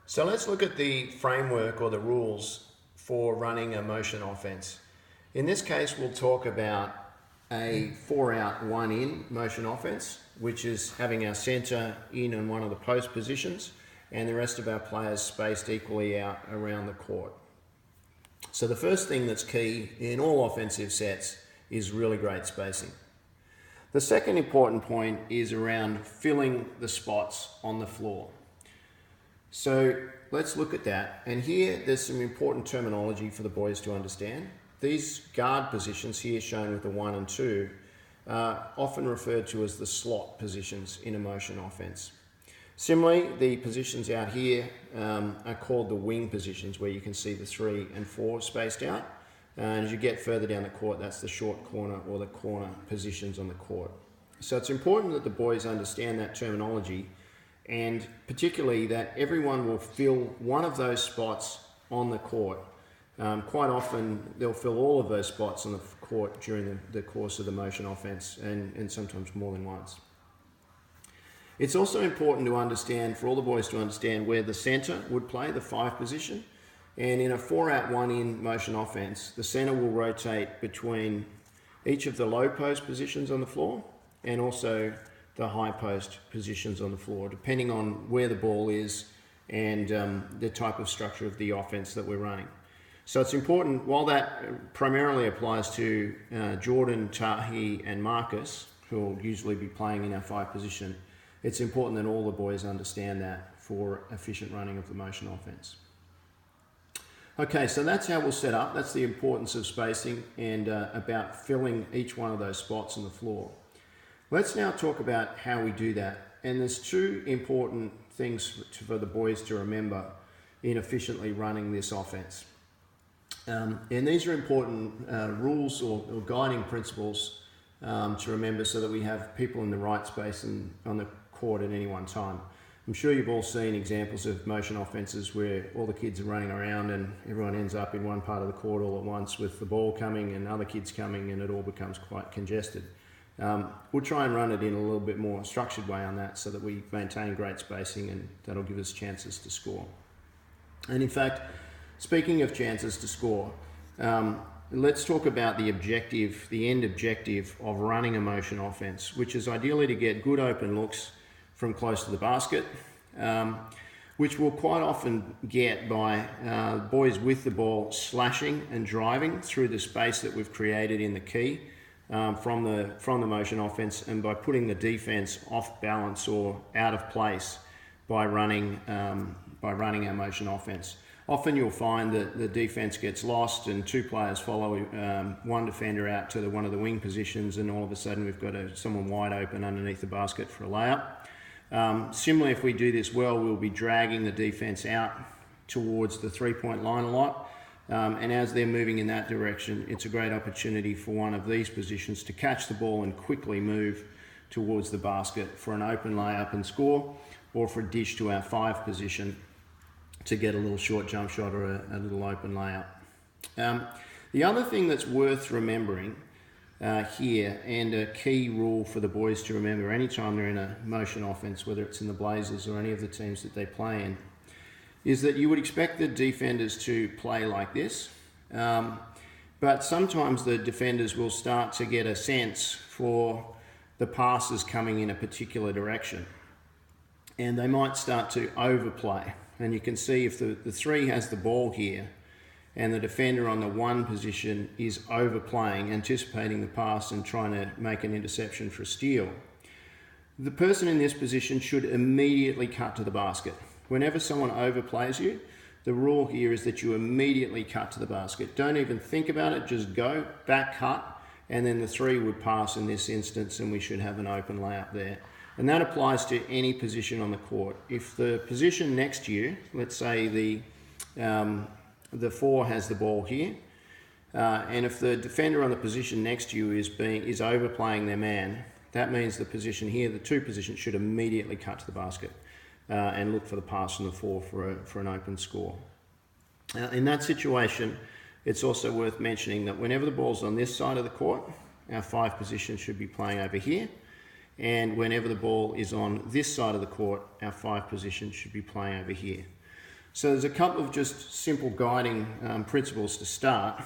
So let's look at the framework or the rules for running a motion offense. In this case, we'll talk about a 4-out, 1-in motion offense, which is having our center in on one of the post positions and the rest of our players spaced equally out around the court. So the first thing that's key in all offensive sets is really great spacing. The second important point is around filling the spots on the floor. So let's look at that. And here there's some important terminology for the boys to understand. These guard positions here shown with the 1 and 2 are often referred to as the slot positions in a motion offense. Similarly, the positions out here are called the wing positions, where you can see the 3 and 4 spaced out. And as you get further down the court, that's the short corner or the corner positions on the court. So it's important that the boys understand that terminology, and particularly that everyone will fill one of those spots on the court. Quite often they'll fill all of those spots on the court during the course of the motion offense, and sometimes more than once. It's also important to understand, for all the boys to understand, where the center would play, the 5 position. And in a 4-out, 1-in motion offense, the center will rotate between each of the low post positions on the floor and also the high post positions on the floor, depending on where the ball is and the type of structure of the offense that we're running. So it's important, while that primarily applies to Jordan, Tahi and Marcus, who will usually be playing in our 5 position, it's important that all the boys understand that for efficient running of the motion offense. Okay, so that's how we'll set up. That's the importance of spacing and about filling each one of those spots on the floor. Let's now talk about how we do that. And there's 2 important things for the boys to remember in efficiently running this offense. And these are important rules or guiding principles to remember, so that we have people in the right space and on the court at any one time. I'm sure you've all seen examples of motion offenses where all the kids are running around and everyone ends up in one part of the court all at once, with the ball coming and other kids coming, and it all becomes quite congested. We'll try and run it in a little bit more structured way on that, so that we maintain great spacing, and that'll give us chances to score. And in fact, speaking of chances to score, let's talk about the objective, the end objective of running a motion offense, which is ideally to get good open looks from close to the basket, which we'll quite often get by boys with the ball slashing and driving through the space that we've created in the key from the motion offense, and by putting the defense off balance or out of place by running our motion offense. Often you'll find that the defense gets lost and 2 players follow one defender out to one of the wing positions, and all of a sudden we've got someone wide open underneath the basket for a layup. Similarly, if we do this well, we'll be dragging the defense out towards the 3-point line a lot. And as they're moving in that direction, it's a great opportunity for one of these positions to catch the ball and quickly move towards the basket for an open layup and score, or for a dish to our 5 position to get a little short jump shot or a little open layup. The other thing that's worth remembering here, and a key rule for the boys to remember anytime they're in a motion offense, whether it's in the Blazers or any of the teams that they play in, is that you would expect the defenders to play like this. But sometimes the defenders will start to get a sense for the passes coming in a particular direction, and they might start to overplay. And you can see if the 3 has the ball here, and the defender on the 1 position is overplaying, anticipating the pass and trying to make an interception for a steal, the person in this position should immediately cut to the basket. Whenever someone overplays you, the rule here is that you immediately cut to the basket. Don't even think about it, just go, back cut, and then the 3 would pass in this instance, and we should have an open layup there. And that applies to any position on the court. If the position next to you, let's say the 4 has the ball here, and if the defender on the position next to you is overplaying their man, that means the position here, the 2 position, should immediately cut to the basket and look for the pass from the 4 for an open score. In that situation, it's also worth mentioning that whenever the ball's on this side of the court, our 5 position should be playing over here. And whenever the ball is on this side of the court, our 5 position should be playing over here. So there's a couple of just simple guiding principles to start.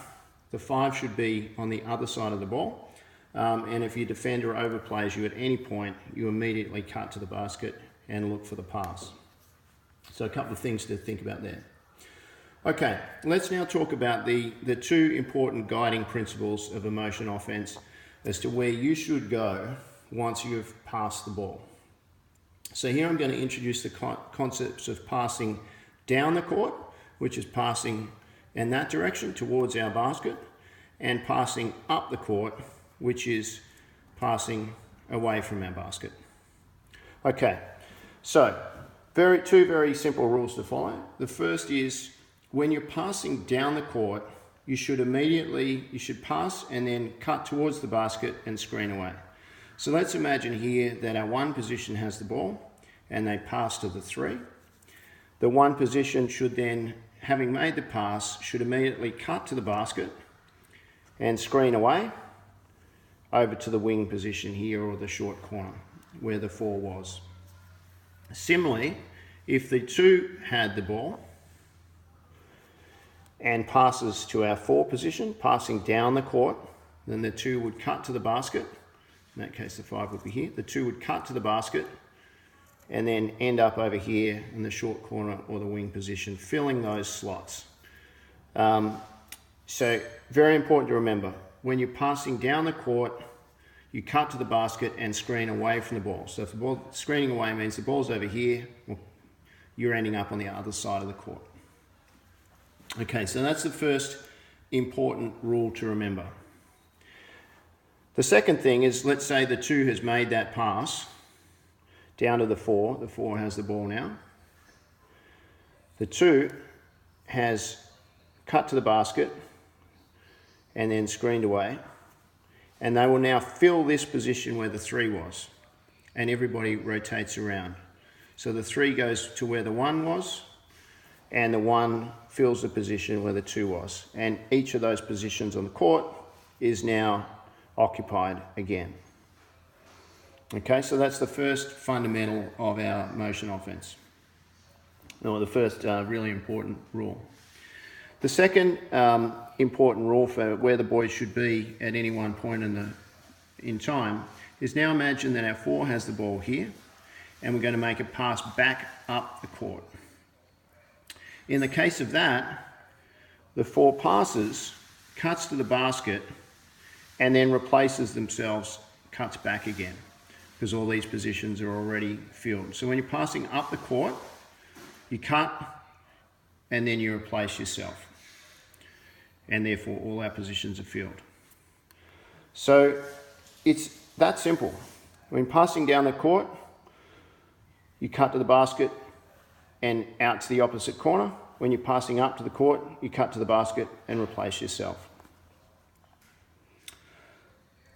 The 5 should be on the other side of the ball. And if your defender overplays you at any point, you immediately cut to the basket and look for the pass. So a couple of things to think about there. Okay, let's now talk about the 2 important guiding principles of a motion offence as to where you should go once you've passed the ball. So here I'm going to introduce the concepts of passing down the court, which is passing in that direction towards our basket, and passing up the court, which is passing away from our basket. Okay, so 2 very simple rules to follow. The first is when you're passing down the court, you should pass and then cut towards the basket and screen away. So let's imagine here that our 1 position has the ball and they pass to the 3. The 1 position should then, having made the pass, should immediately cut to the basket and screen away over to the wing position here, or the short corner where the 4 was. Similarly, if the 2 had the ball and passes to our 4 position, passing down the court, then the 2 would cut to the basket. In that case, the 5 would be here. The 2 would cut to the basket and then end up over here in the short corner or the wing position, filling those slots. So very important to remember, when you're passing down the court, you cut to the basket and screen away from the ball. So if the ball screening away means the ball's over here, well, you're ending up on the other side of the court. Okay, so that's the first important rule to remember. The second thing is, let's say the 2 has made that pass down to the 4. The 4 has the ball now. The 2 has cut to the basket and then screened away. And they will now fill this position where the 3 was. And everybody rotates around. So the 3 goes to where the 1 was, and the 1 fills the position where the 2 was. And each of those positions on the court is now occupied again. Okay, so that's the first fundamental of our motion offence, or the first really important rule. The second important rule for where the boys should be at any one point in time is, now imagine that our 4 has the ball here, and we're going to make a pass back up the court. In the case of that, the 4 passes, cuts to the basket, and then replaces themselves, cuts back again, because all these positions are already filled. So when you're passing up the court, you cut, and then you replace yourself. And therefore all our positions are filled. So it's that simple. When passing down the court, you cut to the basket and out to the opposite corner. When you're passing up to the court, you cut to the basket and replace yourself.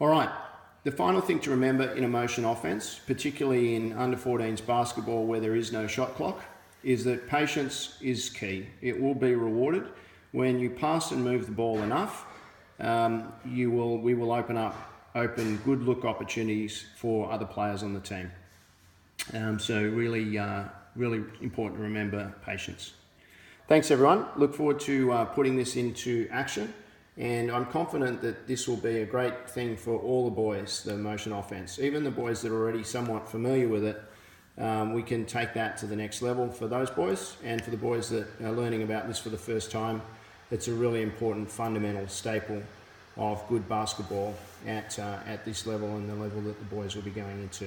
All right, the final thing to remember in a motion offence, particularly in under 14s basketball where there is no shot clock, is that patience is key. It will be rewarded. When you pass and move the ball enough, we will open good look opportunities for other players on the team. So really important to remember patience. Thanks everyone. Look forward to putting this into action, and I'm confident that this will be a great thing for all the boys, the motion offence. Even the boys that are already somewhat familiar with it, we can take that to the next level for those boys, and for the boys that are learning about this for the first time, it's a really important fundamental staple of good basketball at this level and the level that the boys will be going into.